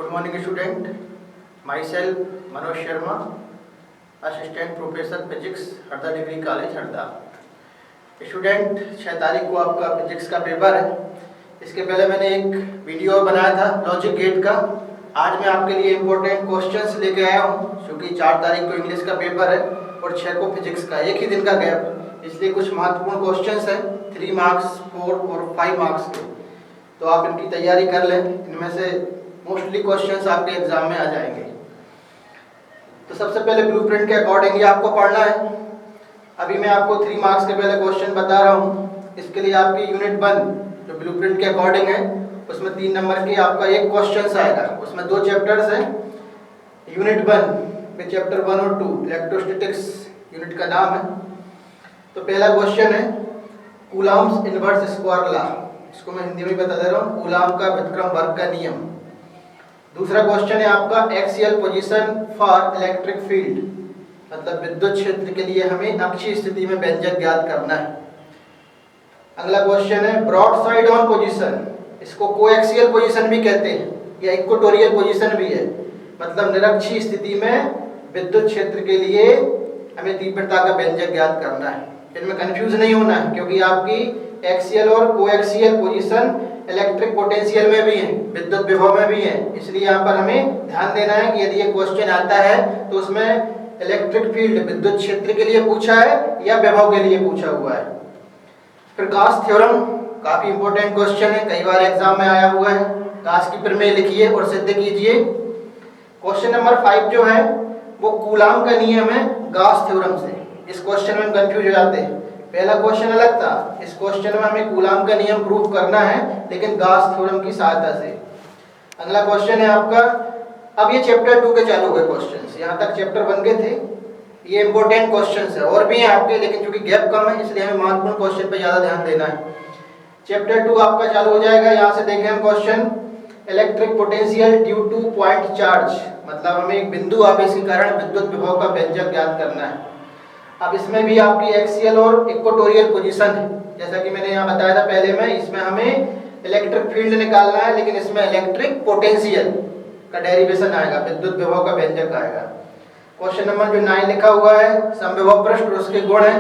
Good morning student. Myself Manoj Sharma, Assistant Professor Physics, Harda degree college Harda. Student 6 तारीख को आपका physics का paper है। इसके पहले मैंने एक वीडियो बनाया था लॉजिक गेट का। आज मैं आपके लिए इम्पोर्टेंट क्वेश्चंस लेके आया हूँ, क्योंकि 4 तारीख को इंग्लिश का पेपर है और 6 को फिजिक्स का, एक ही दिन का गैप, इसलिए कुछ महत्वपूर्ण क्वेश्चंस हैं 3 मार्क्स, 4 और 5 मार्क्स के। तो आप इनकी तैयारी कर लें, इनमें से मोस्टली क्वेश्चंस आपके एग्जाम में आ जाएंगे। तो सबसे पहले ब्लूप्रिंट के अकॉर्डिंग ये आपको पढ़ना है। अभी मैं आपको 3 मार्क्स के पहले क्वेश्चन बता रहा हूँ। इसके लिए आपकी यूनिट 1 जो ब्लूप्रिंट के अकॉर्डिंग है, उसमें 3 नंबर की आपका एक क्वेश्चन आएगा। उसमें 2 चैप्टर्स हैं यूनिट 1 में, चैप्टर 1 और 2 इलेक्ट्रोस्टैटिक्स यूनिट का नाम है। तो पहला क्वेश्चन है कूलॉम्स इनवर्स स्क्वायर लॉ, इसको मैं हिंदी में बता दे रहा हूँ, कूलॉम का व्युत्क्रम वर्ग का नियम। दूसरा क्वेश्चन है आपका axial position for electric field, मतलब विद्युत क्षेत्र के लिए हमें अक्षीय स्थिति में व्यंजक ज्ञात करना है। अगला क्वेश्चन है ब्रॉड साइड ऑन पोजीशन, इसको कोएक्सियल पोजीशन भी कहते हैं या इक्वेटोरियल पोजीशन भी है, मतलब निरक्षीय स्थिति में विद्युत क्षेत्र के लिए हमें तीव्रता का व्यंजक ज्ञात करना है। इनमें कंफ्यूज नहीं होना है, क्योंकि आपकी एक्सियल और कोएक्सियल पोजीशन इलेक्ट्रिक पोटेंशियल में भी है, विद्युत विभव में भी है। इसलिए यहाँ पर हमें ध्यान देना है कि यदि ये क्वेश्चन आता है तो उसमें इलेक्ट्रिक फील्ड विद्युत क्षेत्र के लिए पूछा है या विभव के लिए पूछा हुआ है। फिर गाउस थ्योरम काफी इंपॉर्टेंट क्वेश्चन है, कई बार एग्जाम में आया हुआ है। गाउस की प्रमेय लिखिए और सिद्ध कीजिए। क्वेश्चन नंबर 5 जो है वो कूलॉम का नियम है गाउस थ्योरम से। इस क्वेश्चन में हम कंफ्यूज हो जाते हैं, पहला क्वेश्चन अलग था, इस क्वेश्चन में हमें कूलॉम का नियम प्रूव करना है लेकिन गाउस थ्योरम की सहायता से। अगला क्वेश्चन है आपका, अब ये चैप्टर 2 के चालू हुए क्वेश्चंस, यहाँ तक चैप्टर 1 के थे। ये इंपॉर्टेंट क्वेश्चंस है, और भी हैं आपके, लेकिन चूंकि गैप कम है इसलिए हमें महत्वपूर्ण क्वेश्चन पे ज्यादा ध्यान देना है। चैप्टर 2 आपका चालू हो जाएगा। यहाँ से देखें हम question electric potential due two point charge, मतलब हमें एक बिंदु आवेश के कारण विद्युत विभव का व्यंजक ज्ञात करना है। अब इसमें भी आपकी एक्सियल और इक्वेटोरियल पोजीशन है, जैसा कि मैंने यहाँ बताया था पहले में। इसमें हमें इलेक्ट्रिक फील्ड निकालना है, लेकिन इसमें इलेक्ट्रिक पोटेंशियल का डेरिवेशन आएगा, विद्युत विभव का व्यंजक आएगा। क्वेश्चन नंबर जो 9 लिखा हुआ है समविभव पृष्ठ और उसके गुण है,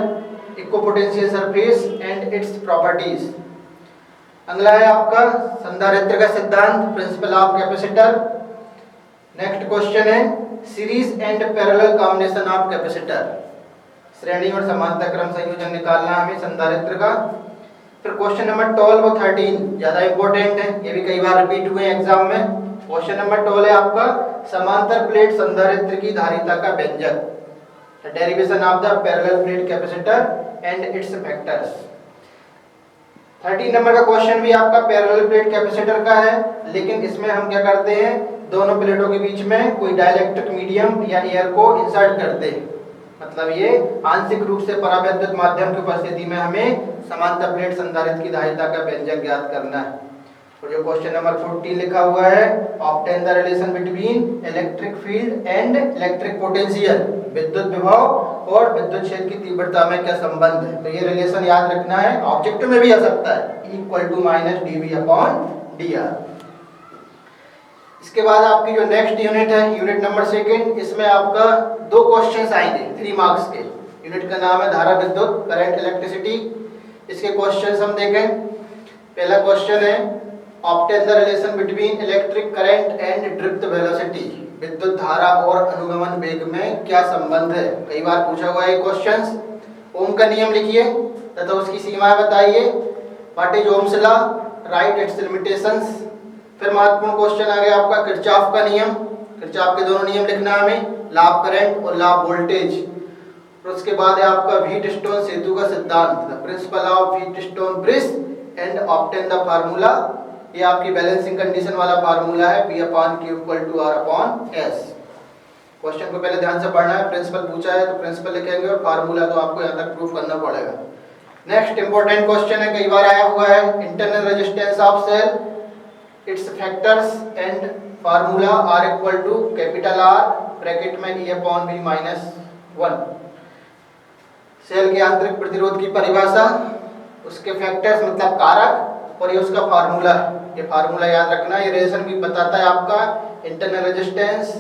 equipotential surface and its properties. अगला है आपका संधारित्र का सिद्धांत, principle of capacitor. Next question है series and parallel combination of capacitor, श्रेणी और समांतर क्रम संयोजन निकालना हमें संधारित्र का। फिर क्वेश्चन नंबर 12 और 13 ज्यादा इंपॉर्टेंट है, ये भी कई बार रिपीट हुए हैं एग्जाम में। क्वेश्चन नंबर 12 है आपका समांतर प्लेट संधारित्र की धारिता का व्यंजक, derivation of the parallel plate capacitor and it's factors. 13 number का क्वेश्चन भी आपका पैरेलल प्लेट कैपेसिटर का है, लेकिन इसमें हम क्या करते हैं, दोनों प्लेटों के बीच में कोई डाइलेक्ट्रिक मीडियम या एयर को इंसर्ट करते हैं, मतलब ये आंशिक रूप से परावैद्युत माध्यम की उपस्थिति में हमें समांतर प्लेट संधारित्र की धारिता का व्यंजक ज्ञात करना है। और जो क्वेश्चन नंबर 14 लिखा हुआ है obtain the relation between electric field and electric potential, विद्युत विभव और विद्युत क्षेत्र की तीव्रता में क्या संबंध है। तो ये रिलेशन याद रखना है, ऑब्जेक्टिव में भी आ सकता है, इक्वल टू माइनस dV/dr। इसके बाद आपकी जो नेक्स्ट यूनिट है यूनिट नंबर 2, इसमें आपका 2 क्वेश्चंस आएंगे 3 मार्क्स के। यूनिट का नाम है धारा विद्युत, करंट इलेक्ट्रिसिटी। इसके क्वेश्चंस हम देखें। पहला क्वेश्चन है obtain the relation between electric current and drift velocity, विद्युत धारा और अनुगमन वेग में क्या संबंध है। कई बार पूछा हुआ है क्वेश्चंस। ओम का नियम लिखिए तथा उसकी सीमाएं बताइए। What is Ohm's law, right it's limitations. फिर महत्वपूर्ण क्वेश्चन आ गया आपका किरचॉफ का नियम, किरचॉफ के दोनों नियम लिखना है हमें, लॉ ऑफ करंट और लॉ ऑफ वोल्टेज। और उसके बाद है आपका व्हीटस्टोन सेतु का सिद्धांत, the principle of Wheatstone bridge and obtain the formula. ये आपकी बैलेंसिंग कंडीशन वाला फार्मूला है, P/Q = R/S। क्वेश्चन को पहले ध्यान से पढ़ना है, प्रिंसिपल पूछा है तो प्रिंसिपल लिखेंगे और फार्मूला तो आपको यहाँ तक प्रूफ करना पड़ेगा। नेक्स्ट इंपॉर्टेंट क्वेश्चन है, कई बार आया हुआ है, internal resistance of cell, its factors and formula R = capital R bracket में E/V-1। सेल के आंतरिक प्रतिरोध की परिभाषा, उसके फैक्टर्स मतलब कारक और ये उसका फार्मूला, ये फार्मूला याद रखना। ये रिलेशन भी बताता है आपका इंटरनल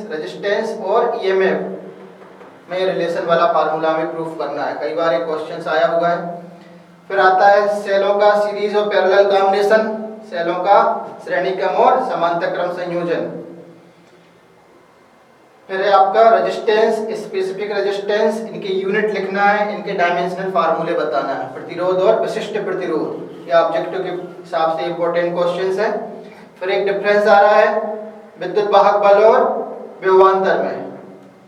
रेजिस्टेंस और ईएमएफ में रिलेशन वाला फार्मूला हमें प्रूफ करना है। कई बार ये क्वेश्चन आया हुआ है। फिर आता है सेलों का सीरीज और पैरेलल कॉम्बिनेशन, सेलों का श्रेणी क्रम और समांतर क्रम संयोजन। फिर है आपका रेजिस्टेंस, स्पेसिफिक रेजिस्टेंस, इनके यूनिट लिखना है, इनके डायमेंशनल फार्मूले बताना है। प्रतिरोध और विशिष्ट प्रतिरोध, ये ऑब्जेक्टिव के हिसाब से इंपॉर्टेंट क्वेश्चंस है। फिर एक डिफरेंस आ रहा है विद्युत वाहक बल और विभवांतर में,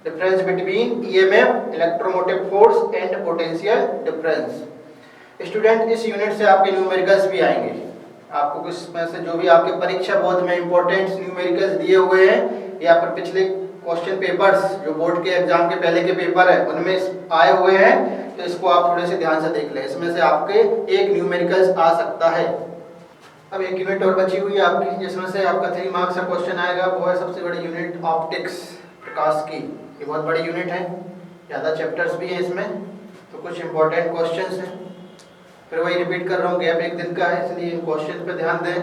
difference between EMF, electromotive force and potential difference. Student इस यूनिट से आपके न्यूमेरिकल्स भी आएंगे। आपको कुछ में से जो भी आपके परीक्षा बोर्ड में इंपॉर्टेंट न्यूमेरिकल्स दिए हुए हैं या फिर पिछले क्वेश्चन पेपर्स जो बोर्ड के एग्जाम के पहले के पेपर है उनमें आए हुए हैं, तो इसको आप थोड़े से ध्यान से देख लें। इसमें से आपके एक न्यूमेरिकल्स आ सकता है। अब एक यूनिट और बची हुई है आपकी, जिसमें से आपका 3 मार्क्स का क्वेश्चन आएगा। वो है सबसे बड़ी यूनिट ऑप्टिक्स, प्रकाश की। ये बहुत बड़ी यूनिट है, ज़्यादा चैप्टर्स भी हैं इसमें, तो कुछ इंपॉर्टेंट क्वेश्चंस हैं। फिर वही रिपीट कर रहा हूँ, गैप एक दिन का है इसलिए इन क्वेश्चन पे ध्यान दें।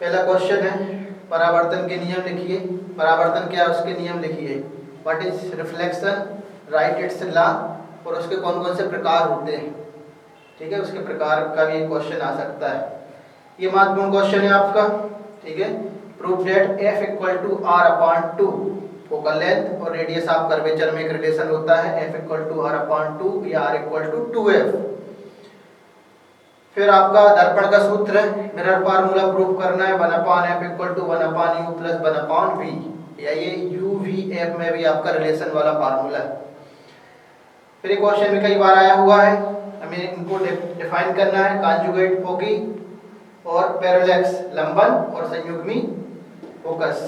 पहला क्वेश्चन है परावर्तन के नियम लिखिए। परावर्तन क्या है उसके नियम लिखिए। What is reflection, right it's law, और उसके कौन कौन से प्रकार होते हैं। ठीक है, उसके प्रकार का भी क्वेश्चन आ सकता है। ये महत्वपूर्ण क्वेश्चन है आपका। ठीक है, prove that F equal to R/2, focal length और रेडियस ऑफ कर्वेचर में एक रिलेशन होता है F इक्वल टू R/2 या R इक्वल टू 2F। फिर आपका दर्पण का सूत्र है, मिरर फार्मूला प्रूफ करना है 1/F equal to 1/U plus 1/V, या ये UVF में भी आपका रिलेशन वाला फार्मूला है। फिर एक क्वेश्चन में कई बार आया हुआ है, हमें इनको डिफाइन करना है। कॉन्जुगेट फोकी और पैरेलैक्स, लंबन और संयुग्मी फोकस।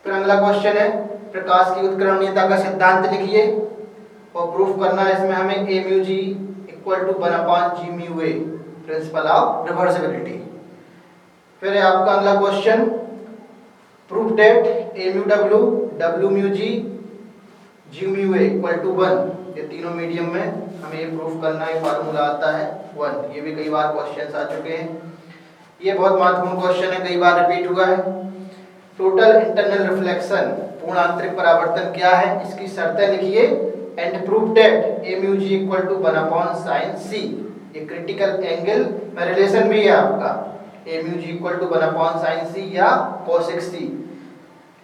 फिर अगला क्वेश्चन है प्रकाश की उत्कर्षणीयता का सिद्धांत लिखिए और प्रूफ करना है। इसमें हमें AμG equal to 1/GμA, principle of reversibility. फिर है आपका अगला question proof that AμW, WμG, GμA equal to 1। ये तीनों मीडियम में हमें ये प्रूफ करना है, फार्मूला आता है 1। ये भी कई बार क्वेश्चंस आ चुके हैं। ये बहुत महत्वपूर्ण क्वेश्चन है, कई बार रिपीट हुआ है। टोटल इंटरनल रिफ्लेक्शन, पूर्ण आंतरिक परावर्तन क्या है, इसकी शर्तें लिखिए। And proof that AμG equal to 1/sin C, ये क्रिटिकल एंगल में रिलेशन भी है आपका। AμG equal to 1/sin C या cosec C।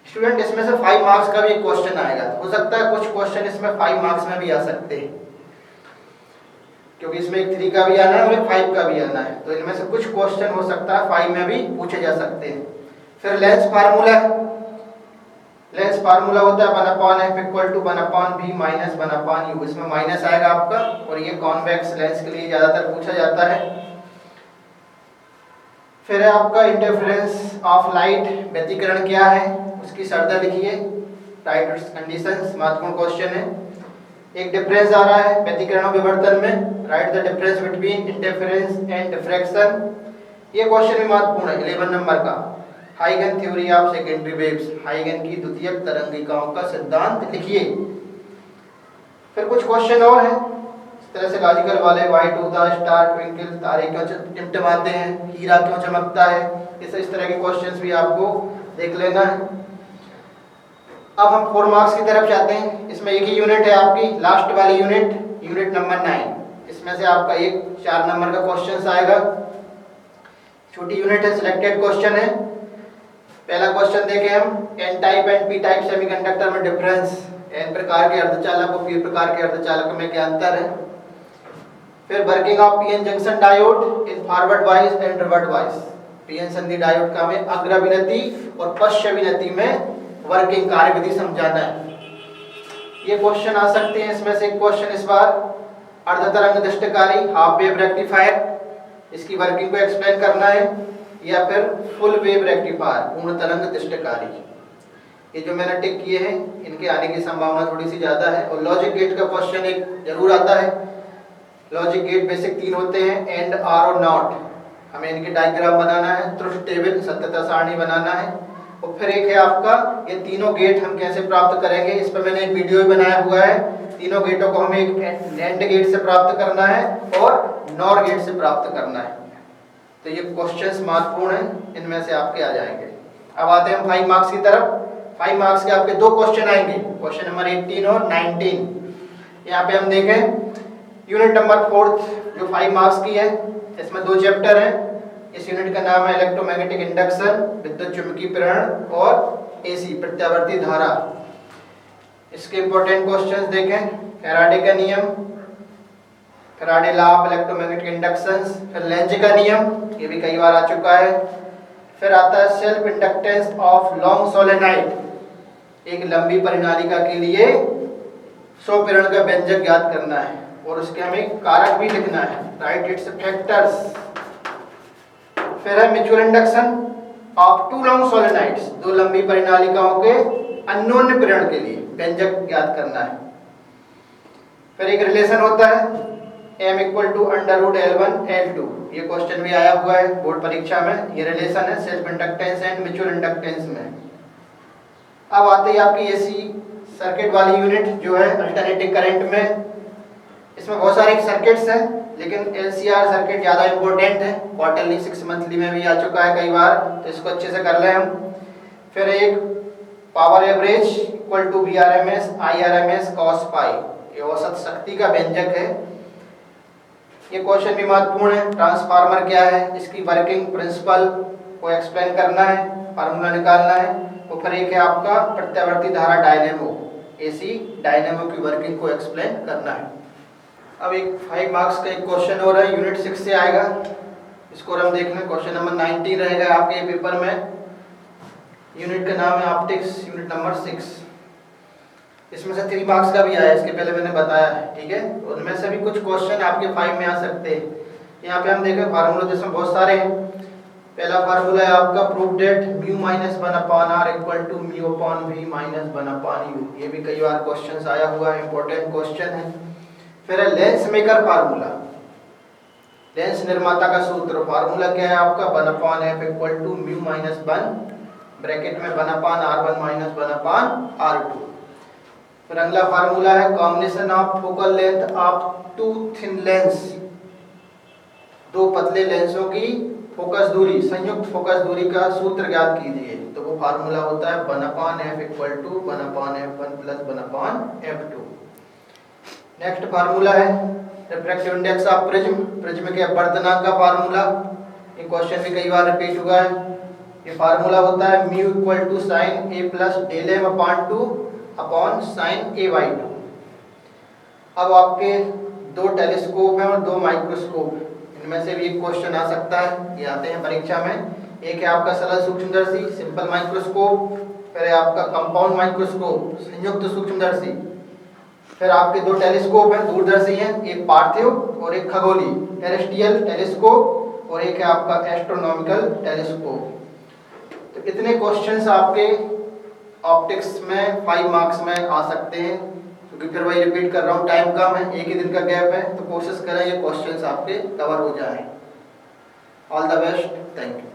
स्टूडेंट इसमें से 5 मार्क्स का भी एक क्वेश्चन आएगा, हो सकता है कुछ क्वेश्चन इसमें 5 मार्क्स में भी आ सकते हैं, क्योंकि इसमें एक 3 का भी आना है और एक 5 का भी आना है, तो इनमें से कुछ क्वेश्चन हो सकता है 5 में भी पूछे जा सकते हैं। फिर लेंस फार्मूला, लेंस फार्मूला होता है 1/F equal to 1/V minus 1/U। इसमें माइनस आएगा आपका, और ये कॉन्वेक्स लेंस के लिए ज्यादातर पूछा जाता है। फिर है आपका इंटरफेरेंस ऑफ लाइट, व्यतिकरण क्या है, उसकी शर्तें लिखिए। राइट कंडीशंस, महत्वपूर्ण क्वेश्चन है। एक डिफरेंस आ रहा है व्यतिकरण और विवर्तन में, right the difference between interference and diffraction. ये क्वेश्चन भी महत्वपूर्ण है, 11 नंबर का। हाइगन थ्योरी ऑफ सेकेंडरी वेव्स, हाइगन की द्वितीयक तरंगिकाओं का सिद्धांत लिखिए। फिर कुछ क्वेश्चन और हैं इस तरह से लॉजिकल वाले, व्हाइट होता है स्टार ट्विंकल, तारे क्यों टिमटिमाते हैं, हीरा क्यों चमकता है, इस तरह के क्वेश्चंस भी आपको देख लेना है। अब हम 4 मार्क्स की तरफ जाते हैं। इसमें एक ही यूनिट है आपकी, लास्ट वाली यूनिट, यूनिट नंबर 9। इसमें से आपका एक 4 नंबर का क्वेश्चन आएगा। छोटी यूनिट है, सिलेक्टेड क्वेश्चन है। पहला क्वेश्चन देखें हम, N type and P type semiconductor में डिफरेंस, एन प्रकार के अर्धचालक और पी प्रकार के अर्धचालक में क्या अंतर है। फिर working of PN junction diode in forward wise and revert wise, PN संधि डायोड का हमें अग्रविनति और पश्चविनति में वर्किंग कार्यविधि समझाना है। ये क्वेश्चन आ सकते हैं। इसमें से एक क्वेश्चन इस बार अर्धतरंग दृष्टिकारी हाफ वेव रेक्टिफायर, इसकी वर्किंग को एक्सप्लेन करना है, या फिर फुल वेव रेक्टिफायर पूर्ण तरंग दृष्टिकारी। ये जो मैंने टिक किए हैं इनके आने की संभावना थोड़ी सी ज्यादा है। और लॉजिक गेट का क्वेश्चन एक जरूर आता है। लॉजिक गेट बेसिक 3 होते हैं, एंड, आर और नॉट। हमें इनके डायग्राम बनाना है, ट्रुथ टेबल सत्यता सारणी बनाना है। और फिर एक है आपका ये तीनों गेट हम कैसे प्राप्त करेंगे, इस पर मैंने एक वीडियो भी बनाया हुआ है। तीनों गेटों को हमें एक एंड गेट से प्राप्त करना है और नॉर गेट से प्राप्त करना है। तो ये क्वेश्चंस महत्वपूर्ण हैं, इनमें से आपके आ जाएंगे। अब आते हैं 5 मार्क्स की तरफ। 5 मार्क्स के आपके 2 क्वेश्चन आएंगे, क्वेश्चन नंबर 18 और 19। यहाँ पे हम देखें यूनिट नंबर 4 जो 5 मार्क्स की है, इसमें 2 चैप्टर हैं। इस यूनिट का नाम है इलेक्ट्रोमैग्नेटिक इंडक्शन, विद्युत चुंबकीय प्रेरण और एसी प्रत्यावर्ती धारा। इसके इंपॉर्टेंट क्वेश्चंस देखें, फैराडे का नियम, Faraday law of electromagnetic induction, फिर लेंज का नियम, ये भी कई बार आ चुका है। फिर आता है self inductance of long solenoid, एक लंबी परिनालिका के लिए स्वप्रेरण का व्यंजक ज्ञात करना है और उसके हमें कारक भी लिखना है, राइट इट्स फैक्टर्स। फिर है mutual induction of 2 long solenoids, 2 लंबी परिनालिकाओं के अन्योन्य प्रेरण के लिए व्यंजक ज्ञात करना है। फिर एक रिलेशन होता है m = √L1 L2, ये क्वेश्चन भी आया हुआ है बोर्ड परीक्षा में। ये रिलेशन है self inductance and mutual inductance में। अब आते ही आपकी एसी सर्किट वाली यूनिट जो है अल्टरनेटिंग करंट में। इसमें बहुत सारे सर्किट्स हैं, लेकिन एलसीआर सर्किट ज़्यादा इंपॉर्टेंट है, क्वार्टरली 6 मंथली में भी आ चुका है कई बार, तो इसको अच्छे से कर लें हम। फिर एक power average = VRMS IRMS cos पाई, ये औसत शक्ति का व्यंजक है। ये क्वेश्चन भी महत्वपूर्ण है। ट्रांसफार्मर क्या है, इसकी वर्किंग प्रिंसिपल को एक्सप्लेन करना है, फार्मूला निकालना है। और फिर एक है आपका प्रत्यावर्ती धारा डायनेमो, एसी डायनेमो की वर्किंग को एक्सप्लेन करना है। अब एक 5 मार्क्स का एक क्वेश्चन हो रहा है, यूनिट 6 से आएगा। इसको हम देख लें, क्वेश्चन नंबर 19 रहेगा आपके पेपर में। यूनिट का नाम है ऑप्टिक्स, यूनिट नंबर 6। इसमें से 3 मार्क्स का भी आया, इसके पहले मैंने बताया है, ठीक है। उनमें से भी कुछ क्वेश्चन आपके 5 में आ सकते हैं। यहाँ पे हम देखें फार्मूला, जिसमें बहुत सारे हैं। पहला फार्मूला है आपका prove that μ - 1/r = μ/v - 1/u, ये भी कई बार क्वेश्चंस आया हुआ है, इंपॉर्टेंट क्वेश्चन है। फिर है लेंस मेकर फार्मूला, लेंस निर्माता का सूत्र। फार्मूला क्या है आपका 1/f = μ - 1 ब्रैकेट में 1/r1 - 1/r2। फिर अगला फार्मूला है combination of focal length of 2 thin lens, 2 पतले लेंसों की फोकस दूरी, संयुक्त फोकस दूरी का सूत्र ज्ञात कीजिए। तो वो फार्मूला होता है 1/f = 1/f1 + 1/f2। Next formula है refractive index of prism, prism के अपवर्तनांक का फार्मूला। ये क्वेश्चन भी कई बार रिपीट हुआ है। ये फार्मूला होता है μ = sin A + Δm/2 / sin A/2। अब आपके 2 टेलीस्कोप हैं और 2 माइक्रोस्कोप, इनमें से भी एक क्वेश्चन आ सकता है, ये आते हैं परीक्षा में। एक है आपका सरल सूक्ष्मदर्शी सिंपल माइक्रोस्कोप, फिर है आपका कंपाउंड माइक्रोस्कोप संयुक्त सूक्ष्मदर्शी। फिर आपके 2 टेलीस्कोप हैं, दूरदर्शी हैं, एक पार्थिव और एक खगोली टेरेस्ट्रियल टेलीस्कोप, और एक है आपका एस्ट्रोनॉमिकल टेलीस्कोप। तो इतने क्वेश्चंस आपके ऑप्टिक्स में 5 मार्क्स में आ सकते हैं, क्योंकि फिर वही रिपीट कर रहा हूँ, टाइम कम है, एक ही दिन का गैप है, तो कोशिश करें ये क्वेश्चंस आपके कवर हो जाएं। All the best, thank you.